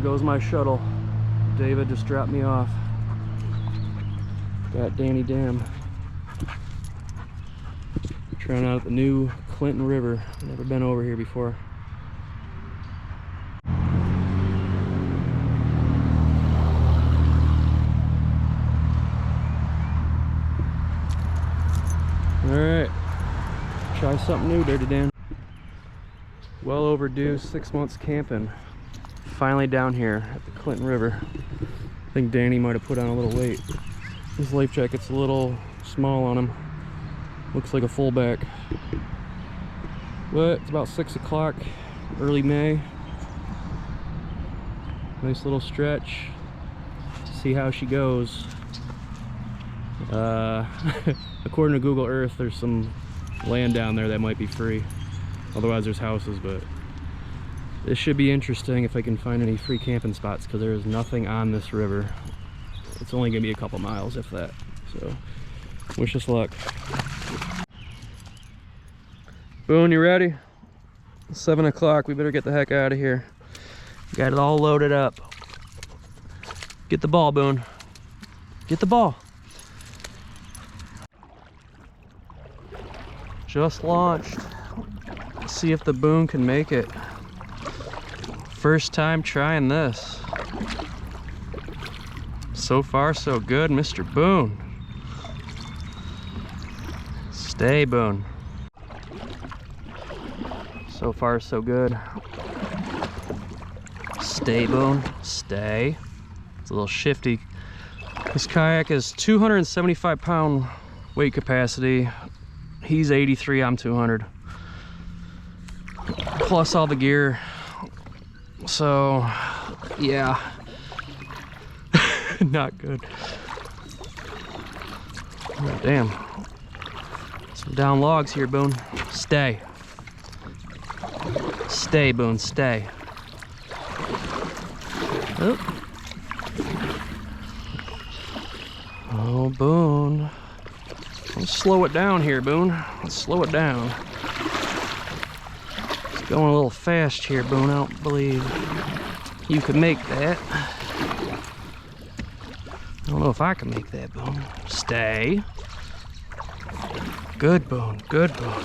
There goes my shuttle. David just dropped me off. Got Danny Dam. Trying out the new Clinton River. Never been over here before. Alright, try something new, Dirty Dan. Well overdue 6 months camping. Finally down here at the Clinton River. I think Danny might have put on a little weight. His life jacket's a little small on him. Looks like a fullback. But it's about 6 o'clock, early May. Nice little stretch. See how she goes. According to Google Earth, there's some land down there that might be free. Otherwise there's houses, but this should be interesting if I can find any free camping spots, because there is nothing on this river. It's only gonna be a couple miles, if that. So wish us luck. Boone, you ready? 7 o'clock, we better get the heck out of here. Got it all loaded up. Get the ball, Boone. Get the ball. Just launched. Let's see if the Boone can make it. First time trying this. So far so good, Mr. Boone. Stay, Boone. So far so good. Stay, Boone. Stay. It's a little shifty. This kayak is 275-pound weight capacity. He's 83, I'm 200. Plus all the gear. So, yeah. Not good. Oh, damn. Some down logs here, Boone. Stay. Stay, Boone, stay. Oh, oh, Boone. Let's slow it down here, Boone. Let's slow it down. It's going a little fast here, Boone. I don't believe you can make that. I don't know if I can make that, Boone. Stay. Good, Boone. Good, Boone.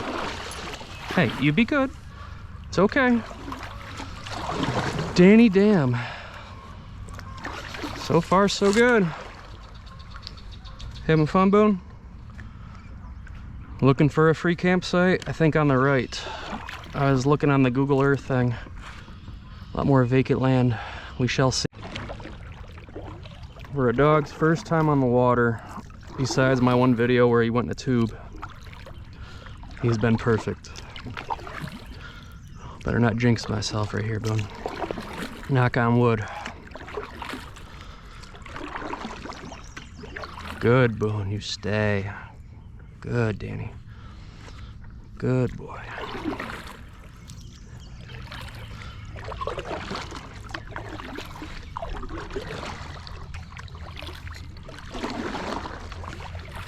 Hey, you be good. It's okay. Danny Dam. So far, so good. Having fun, Boone? Looking for a free campsite? I think on the right. I was looking on the Google Earth thing. A lot more vacant land. We shall see. For a dog's first time on the water, besides my one video where he went in a tube, he's been perfect. Better not jinx myself right here, Boone. Knock on wood. Good, Boone, you stay. Good, Danny. Good boy.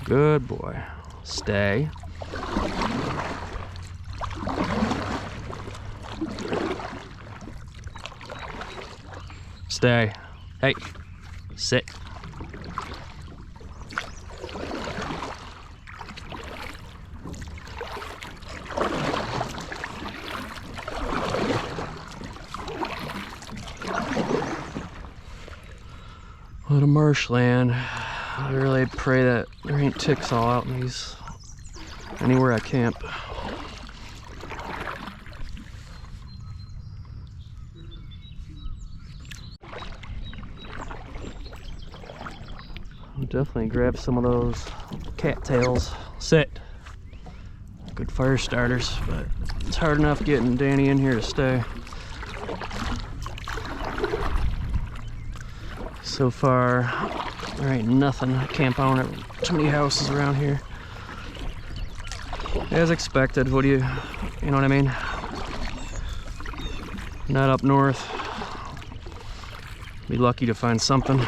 Good boy. Stay. Stay. Hey, sit. What a marshland. I really pray that there ain't ticks all out in these, anywhere I camp. I'll definitely grab some of those cattails. Sit. Good fire starters, but it's hard enough getting Danny in here to stay. So far, there ain't nothing to camp on. Too many houses around here. As expected, what do you know what I mean? Not up north. Be lucky to find something.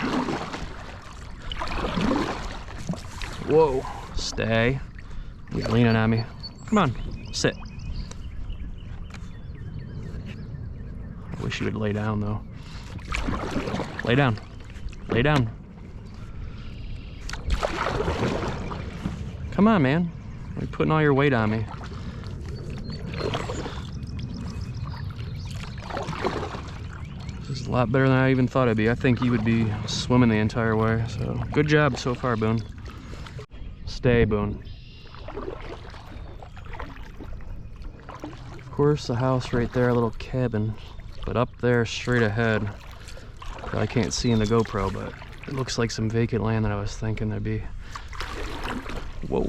Whoa, stay. You're leaning on me. Come on, sit. I wish you would lay down though. Lay down. Lay down. Come on, man. You're putting all your weight on me. This is a lot better than I even thought it'd be. I think you would be swimming the entire way. So good job so far, Boone. Stay, Boone. Of course, the house right there, a little cabin. But up there, straight ahead, I can't see in the GoPro, but it looks like some vacant land that I was thinking there'd be. Whoa,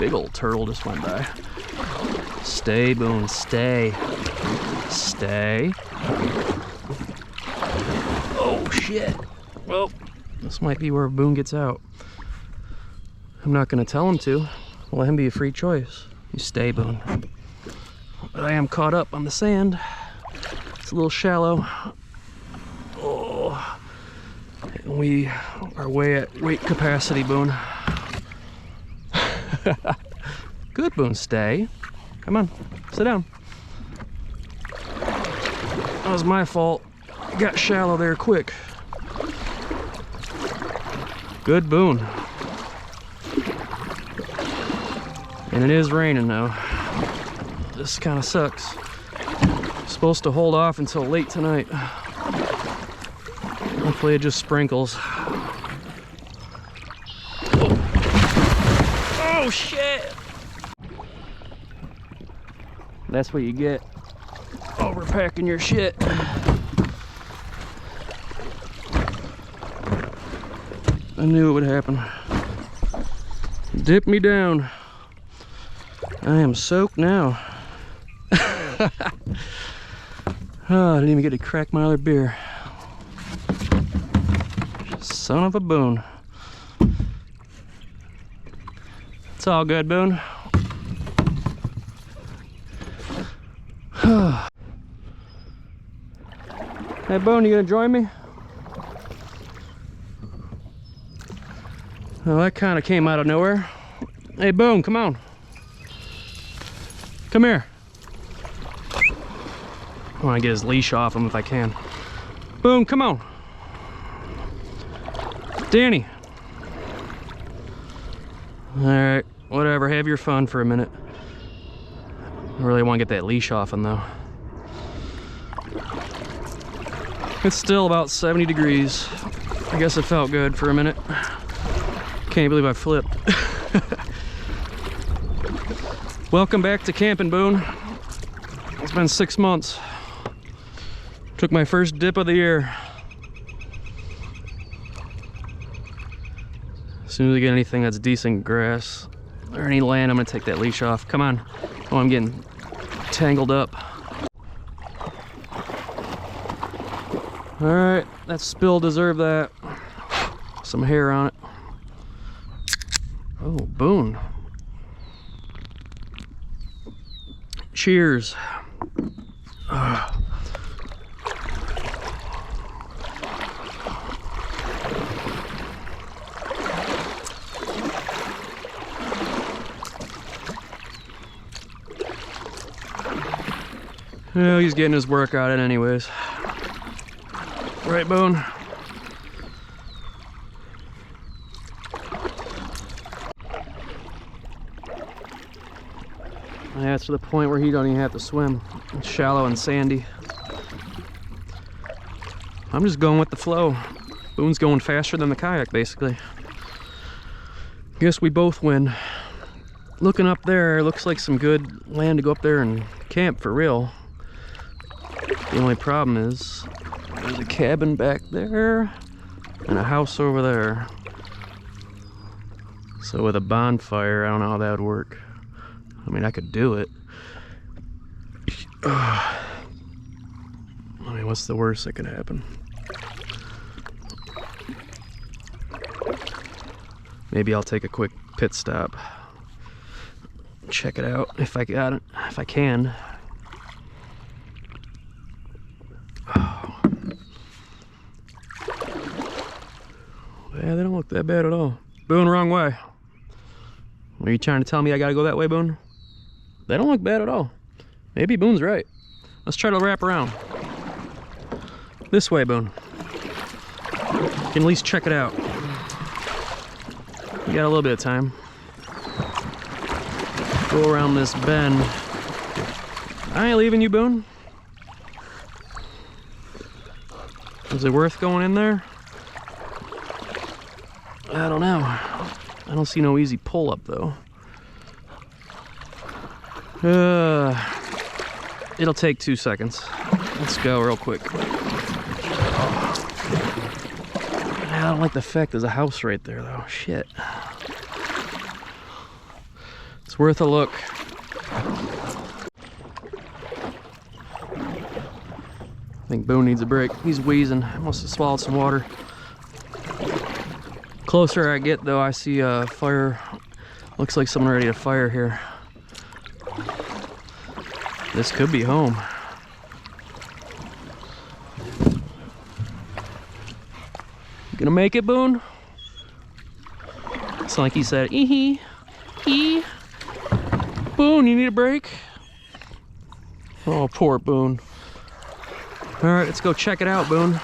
big old turtle just went by. Stay, Boone, stay. Stay. Oh, shit. Well, this might be where Boone gets out. I'm not gonna tell him to. I'll let him be a free choice. You stay, Boone. But I am caught up on the sand. It's a little shallow. Oh, and we are way at weight capacity, Boone. Good, Boone, stay. Come on, sit down. That was my fault. Got shallow there quick. Good, Boone. And it is raining now. This kind of sucks. Supposed to hold off until late tonight. Hopefully it just sprinkles. Oh shit! That's what you get overpacking your shit. I knew it would happen. Dip me down. I am soaked now. Oh, I didn't even get to crack my other beer. Son of a Boone. It's all good, Boone. Hey, Boone, you gonna join me? Well, that kind of came out of nowhere. Hey, Boone, come on. Come here. I want to get his leash off him if I can. Boone, come on. Danny. All right, whatever. Have your fun for a minute. I really want to get that leash off him, though. It's still about 70 degrees. I guess it felt good for a minute. Can't believe I flipped. Welcome back to camping, Boone. It's been 6 months. Took my first dip of the year. As soon as I get anything that's decent grass or any land, I'm gonna take that leash off. Come on. Oh, I'm getting tangled up. All right, that spill deserved that. Some hair on it. Oh, Boone. Cheers. Well, he's getting his workout in anyways. Right, Boone? Yeah, it's to the point where he don't even have to swim. It's shallow and sandy. I'm just going with the flow. Boone's going faster than the kayak, basically. Guess we both win. Looking up there, looks like some good land to go up there and camp for real. The only problem is there's a cabin back there and a house over there. So with a bonfire, I don't know how that would work. I mean, I could do it. I mean, what's the worst that could happen? Maybe I'll take a quick pit stop. Check it out if I got it, if I can. Yeah, they don't look that bad at all. Boone, wrong way. Are you trying to tell me I gotta go that way, Boone? They don't look bad at all. Maybe Boone's right. Let's try to wrap around. This way, Boone. You can at least check it out. You got a little bit of time. Go around this bend. I ain't leaving you, Boone. Is it worth going in there? I don't know. I don't see no easy pull up though. It'll take 2 seconds. Let's go real quick. I don't like the fact there's a house right there though. Shit. It's worth a look. I think Boone needs a break. He's wheezing. Must have swallowed some water. Closer I get though, I see a fire. Looks like someone ready to fire here. This could be home. You gonna make it, Boone? It's like he said, ee hee. Boone, you need a break? Oh, poor Boone. All right, let's go check it out, Boone.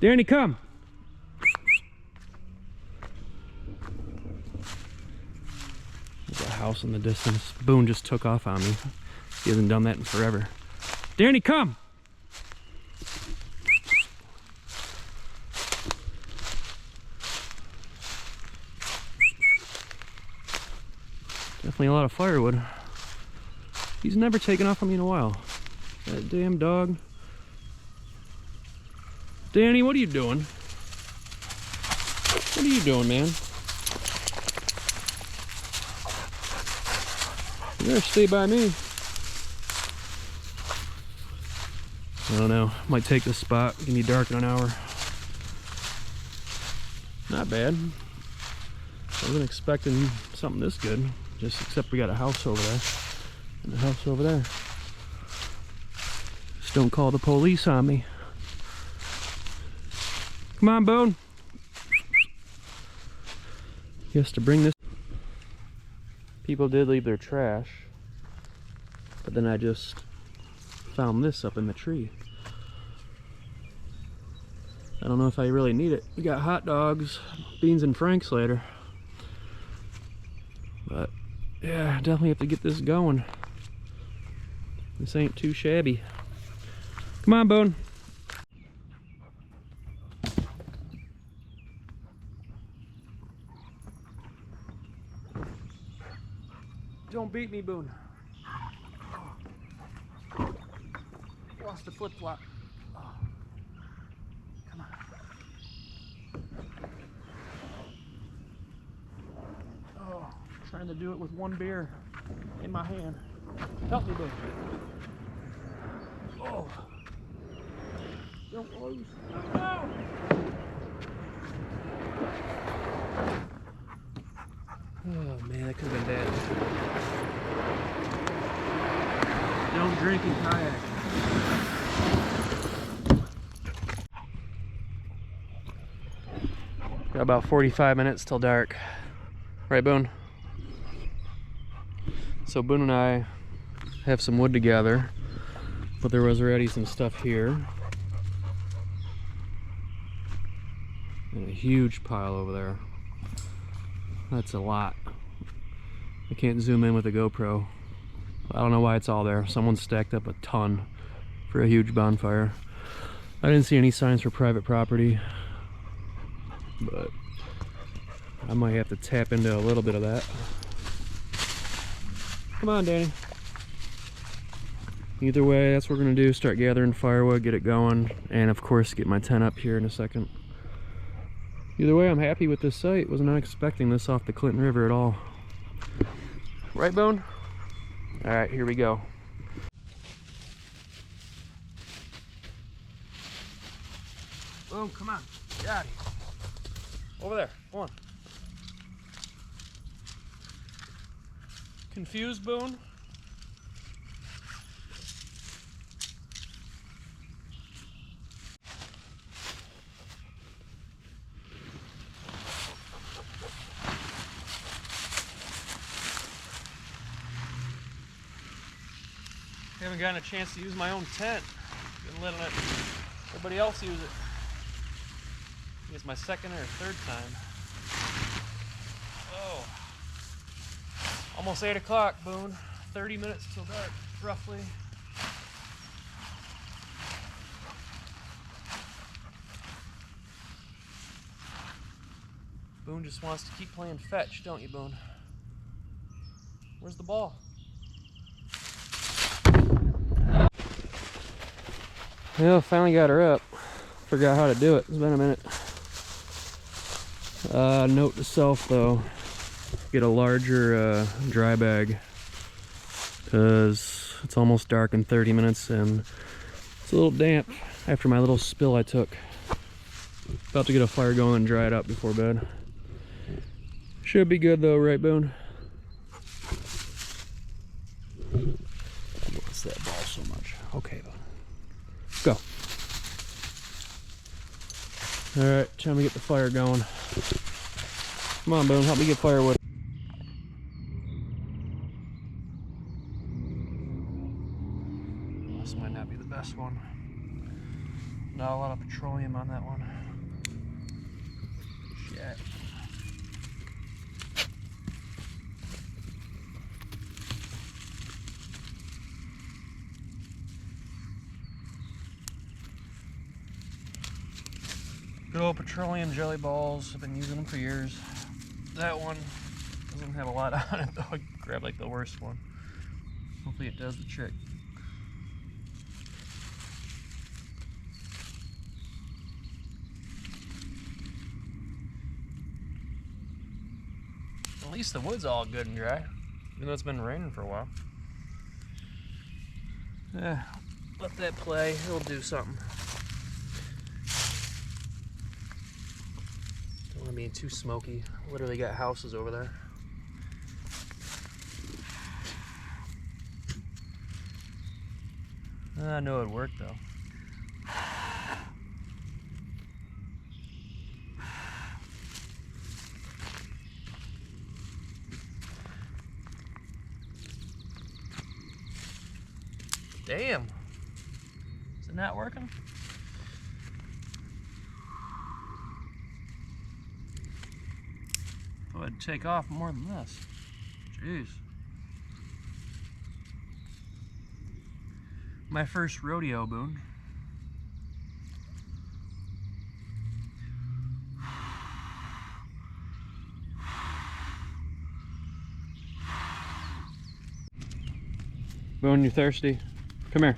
Danny, come. There's a house in the distance. Boone just took off on me. He hasn't done that in forever. Danny, come. Definitely a lot of firewood. He's never taken off on me in a while. That damn dog. Danny, what are you doing? What are you doing, man? You better stay by me. I don't know. Might take this spot. Give me dark in an hour. Not bad. I wasn't expecting something this good. Just except we got a house over there. And a house over there. Just don't call the police on me. Come on, Boone. He has to bring this. People did leave their trash. But then I just found this up in the tree. I don't know if I really need it. We got hot dogs, beans and franks later. But yeah, definitely have to get this going. This ain't too shabby. Come on, Boone. Don't beat me, Boone. Lost the flip-flop. Oh. Come on. Oh, trying to do it with one beer in my hand. Help me, Boone. Oh. Don't lose. No! Oh man, that could have been bad. Don't drink and kayak. Got about 45 minutes till dark. Right, Boone? So Boone and I have some wood together, but there was already some stuff here. And a huge pile over there. That's a lot. I can't zoom in with a GoPro. I don't know why it's all there. Someone stacked up a ton for a huge bonfire. I didn't see any signs for private property, but I might have to tap into a little bit of that. Come on, Danny. Either way, that's what we're gonna do. Start gathering firewood, get it going, and of course get my tent up here in a second. Either way, I'm happy with this site. Was not expecting this off the Clinton River at all. Right, Boone? All right, here we go. Boone, come on. Get out of here. Over there. Come on. Confused, Boone? Haven't gotten a chance to use my own tent. Been letting everybody else use it. It's my second or third time. Oh. Almost 8 o'clock, Boone. 30 minutes till dark, roughly. Boone just wants to keep playing fetch, don't you, Boone? Where's the ball? Yeah, finally got her up. Forgot how to do it. It's been a minute. Note to self though, get a larger dry bag because it's almost dark in 30 minutes and it's a little damp after my little spill I took. About to get a fire going and dry it up before bed. Should be good though, right, Boone? What's that ball so much? Okay, Boone. Go. Alright, time to get the fire going. Come on, Boone, help me get firewood. This might not be the best one. Not a lot of petroleum on that one. Shit. Good old petroleum jelly balls. I've been using them for years. That one doesn't have a lot on it though. I grabbed like the worst one. Hopefully it does the trick. At least the wood's all good and dry, even though it's been raining for a while. Yeah, let that play. It'll do something. Don't want to be too smoky. Literally got houses over there. I know it'd work though. Damn. Is it not working? Thought it'd take off more than this. Jeez. My first rodeo, Boone. Boone, you thirsty? Come here.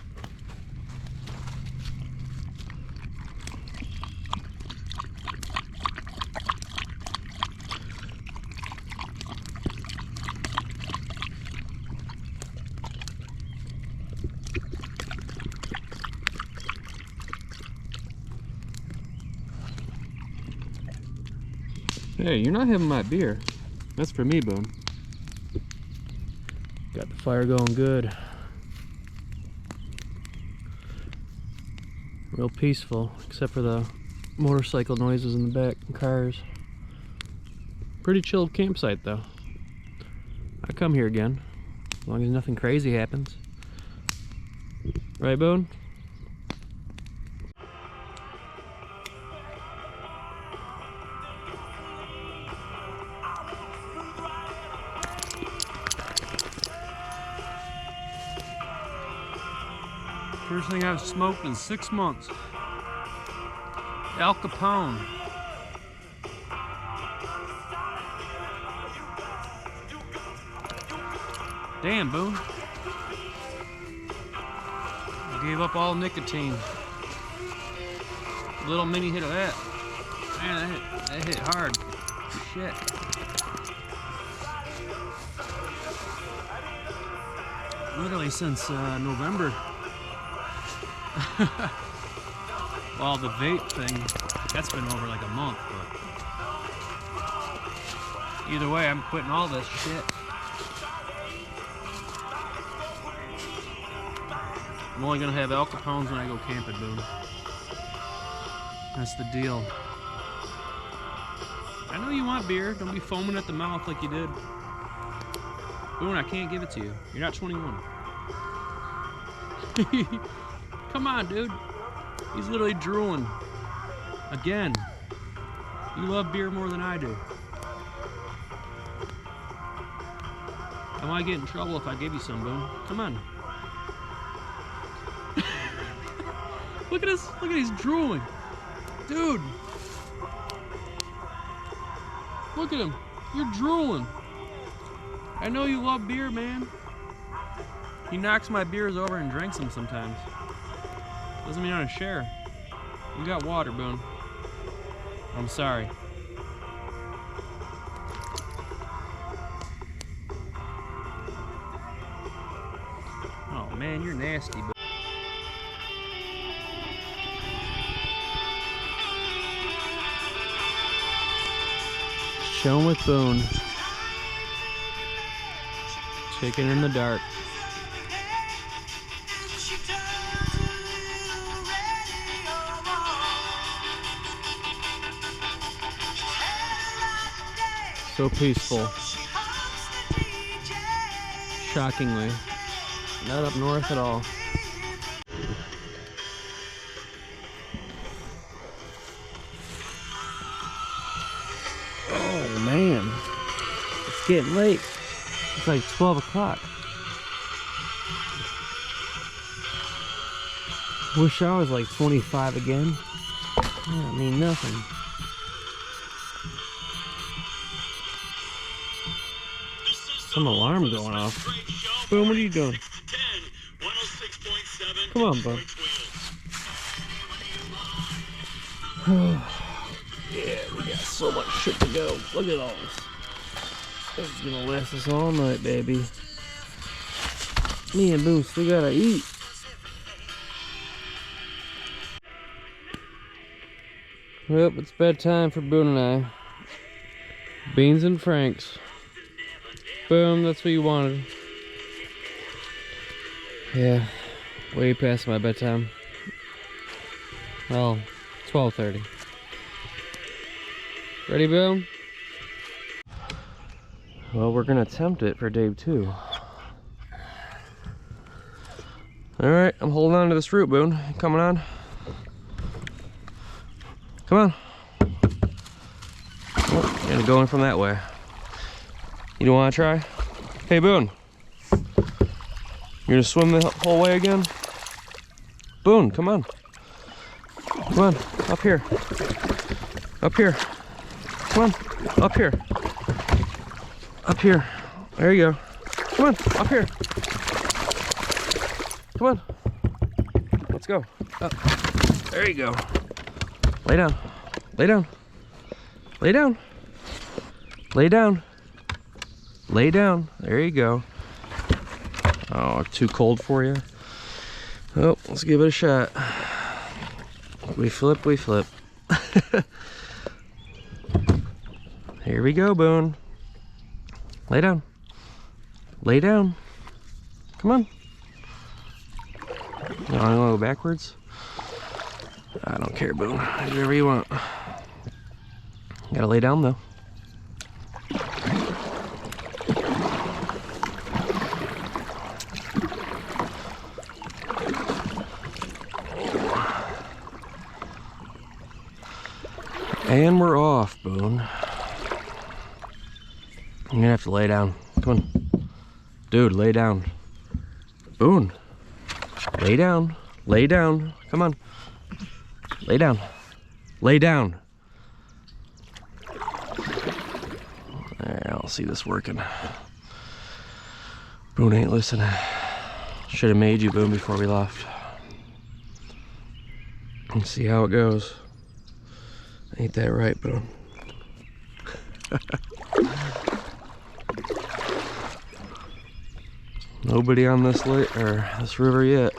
Hey, you're not having my beer. That's for me, Boone. Got the fire going good. Real peaceful, except for the motorcycle noises in the back and cars. Pretty chilled campsite though. I come here again, as long as nothing crazy happens. Right, Boone? First thing I've smoked in 6 months. Al Capone. Damn, Boone. I gave up all nicotine. Little mini hit of that. Man, that hit hard. Shit. Literally since November. Well, the vape thing, that's been over like a month, but either way, I'm quitting all this shit. I'm only gonna have Al Capones when I go camping, Boone. That's the deal. I know you want beer. Don't be foaming at the mouth like you did. Boone, I can't give it to you. You're not 21. Come on, dude. He's literally drooling. Again. You love beer more than I do. I might get in trouble if I give you some, Boone. Come on. Look at this. Look at he's drooling. Dude. Look at him. You're drooling. I know you love beer, man. He knocks my beers over and drinks them sometimes. Doesn't mean how to share. You got water, Boone. I'm sorry. Oh man, you're nasty, Boone. Chilling with Boone. Chicken in the dark. So peaceful. Shockingly. Not up north at all. Oh man. It's getting late. It's like 12 o'clock. Wish I was like 25 again. I mean nothing. Some alarm going off. Boom, what are you doing? Come on, bud. Yeah, we got so much shit to go. Look at all this. This is gonna last us all night, baby. Me and Boone still gotta eat. Well, it's bedtime for Boone and I. Beans and Franks. Boom, that's what you wanted. Yeah, way past my bedtime. Well, 12:30. Ready, Boone? Well, we're gonna attempt it for day 2. Alright, I'm holding on to this root, Boone. Coming on. Come on. Oh, and going from that way. You don't want to try? Hey, Boone. You're gonna swim the whole way again? Boone, come on. Come on, up here. Up here. Come on, up here. Up here. There you go. Come on, up here. Come on. Let's go. Up. There you go. Lay down. Lay down. Lay down. Lay down. Lay down. There you go. Oh, too cold for you? Oh, let's give it a shot. We flip, we flip. Here we go, Boone. Lay down. Lay down. Come on. You want to go backwards? I don't care, Boone. Do whatever you want. You gotta lay down, though. And we're off, Boone. I'm gonna have to lay down. Come on. Dude, lay down. Boone. Lay down. Lay down. Come on. Lay down. Lay down. Alright, I'll see this working. Boone ain't listening. Should have made you, Boone, before we left. Let's see how it goes. Ain't that right, Boone? Nobody on this lake or this river yet.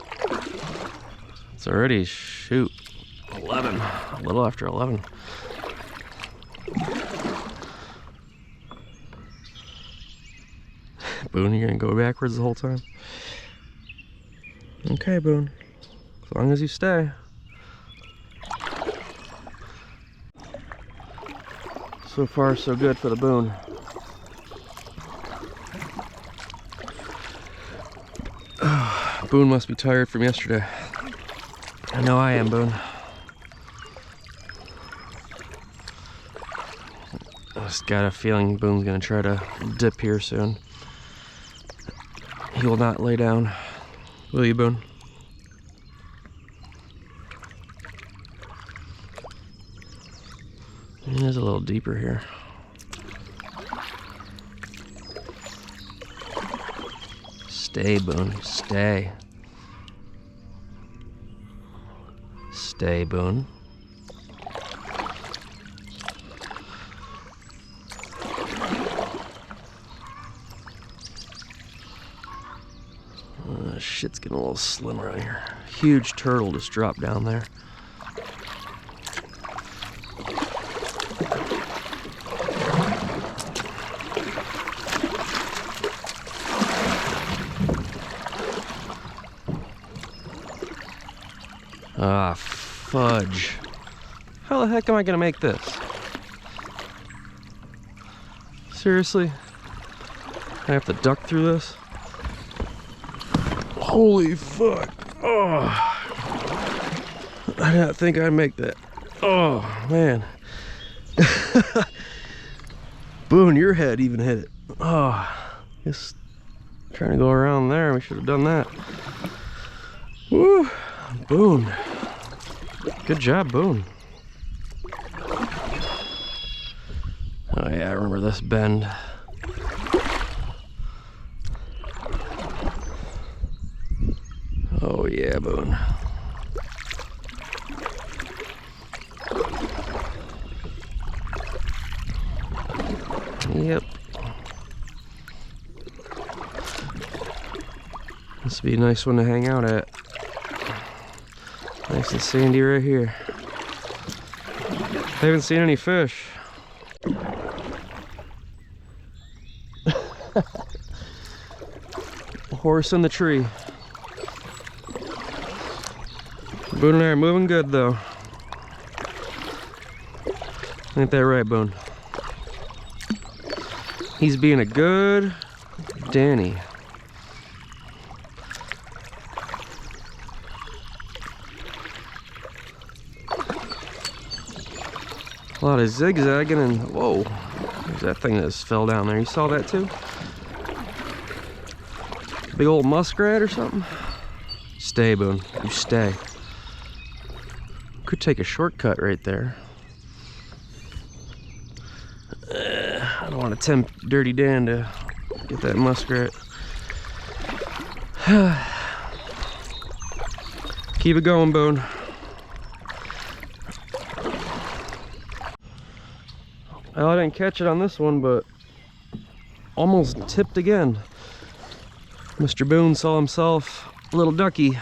It's already, shoot, 11. A little after 11. Boone, you're gonna go backwards the whole time? Okay, Boone. As long as you stay. So far, so good for the Boone. Boone must be tired from yesterday. I know I am, Boone. I just got a feeling Boone's gonna try to dip here soon. He will not lay down. Will you, Boone? It is a little deeper here. Stay, Boone. Stay. Stay, Boone. Shit's getting a little slim around here. Huge turtle just dropped down there. Ah, fudge. How the heck am I gonna make this? Seriously? I have to duck through this? Holy fuck. Oh. I didn't think I'd make that. Oh, man. Boone, your head even hit it. Oh, just trying to go around there. We should have done that. Woo. Boone. Good job, Boone. Oh yeah, I remember this bend. Oh yeah, Boone. Yep. This would be a nice one to hang out at. Nice and sandy right here. I haven't seen any fish. Horse in the tree. Boone and I are moving good though. Ain't that right, Boone? He's being a good Danny. A lot of zigzagging and whoa, there's that thing that just fell down there. You saw that too? Big old muskrat or something? Stay, Boone. You stay. Could take a shortcut right there. I don't want to tempt Dirty Dan to get that muskrat. Keep it going, Boone. Well, I didn't catch it on this one, but almost tipped again. Mr. Boone saw himself a little ducky.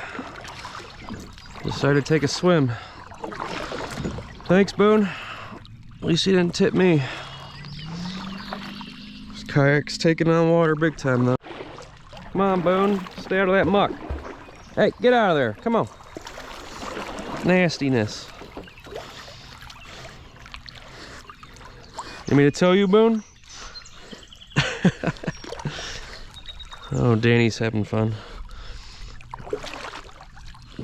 Decided to take a swim. Thanks, Boone. At least he didn't tip me. This kayak's taking on water big time, though. Come on, Boone. Stay out of that muck. Hey, get out of there. Come on. Nastiness. You mean to tell you, Boone? Oh, Danny's having fun.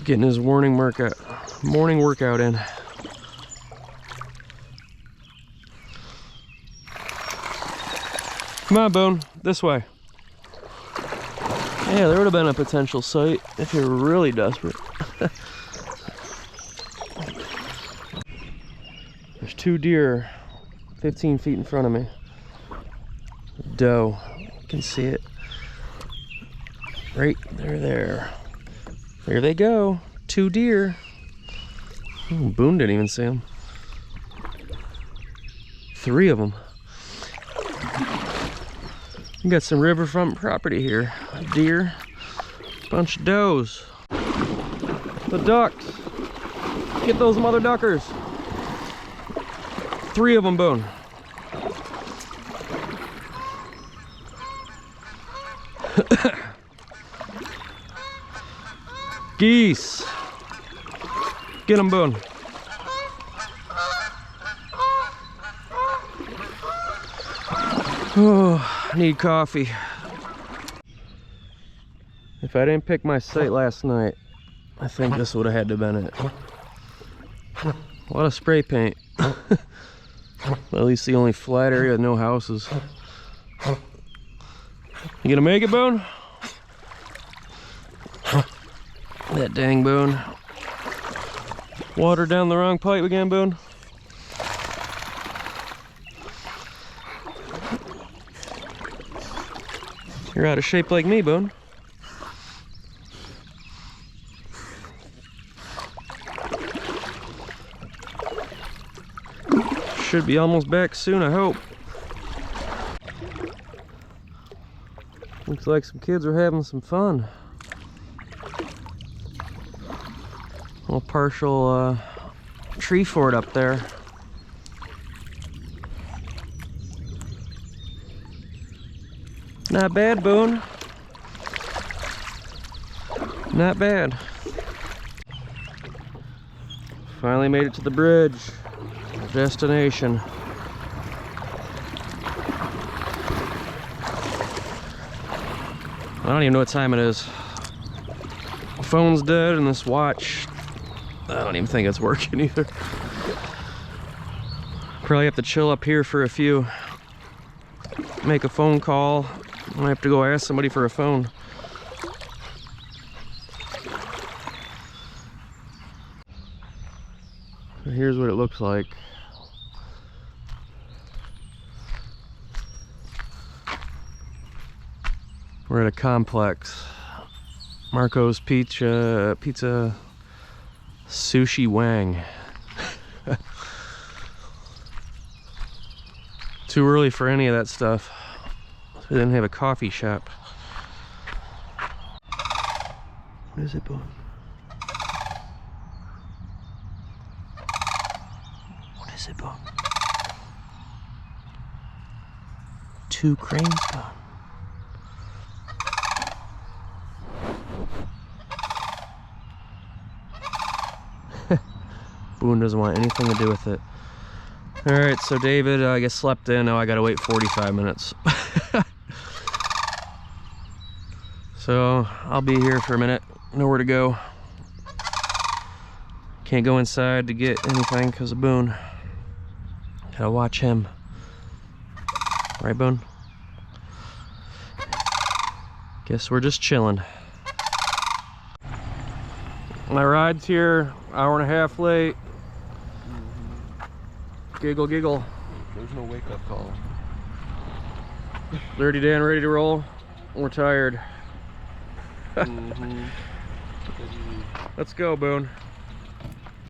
Getting his morning workout in. Come on, Boone, this way. Yeah, there would have been a potential site if you were really desperate. There's two deer 15 feet in front of me. Doe, you can see it. Right there. There they go. Two deer. Oh, Boone didn't even see them. Three of them. We got some riverfront property here. A deer, bunch of does. The ducks. Get those mother duckers. Three of them, Boone. Geese. Get them, Boone. Oh, I need coffee. If I didn't pick my site last night, I think this would have had to have been it. A lot of spray paint. At least the only flat area with no houses. You gonna make it, Boone? That dang Boone. Water down the wrong pipe again, Boone. You're out of shape like me, Boone. Should be almost back soon, I hope. Looks like some kids are having some fun. A little partial tree fort up there. Not bad, Boone. Not bad. Finally made it to the bridge. Destination. I don't even know what time it is. The phone's dead and this watch, I don't even think it's working either. Probably have to chill up here for a few. Make a phone call. I have to go ask somebody for a phone. So here's what it looks like. We're at a complex. Marco's Pizza Sushi Wang. Too early for any of that stuff. They didn't have a coffee shop. What is it, Boone? What is it, Boone? 2 cranes, Boone. Boone doesn't want anything to do with it. Alright, so David, I guess, slept in. Now I gotta wait 45 minutes. So I'll be here for a minute. Nowhere to go. Can't go inside to get anything because of Boone. Gotta watch him. Right, Boone? Guess we're just chilling. My ride's here, hour and a half late. Giggle, giggle. There's no wake-up call. Dirty Dan ready to roll. We're tired. Let's go, Boone.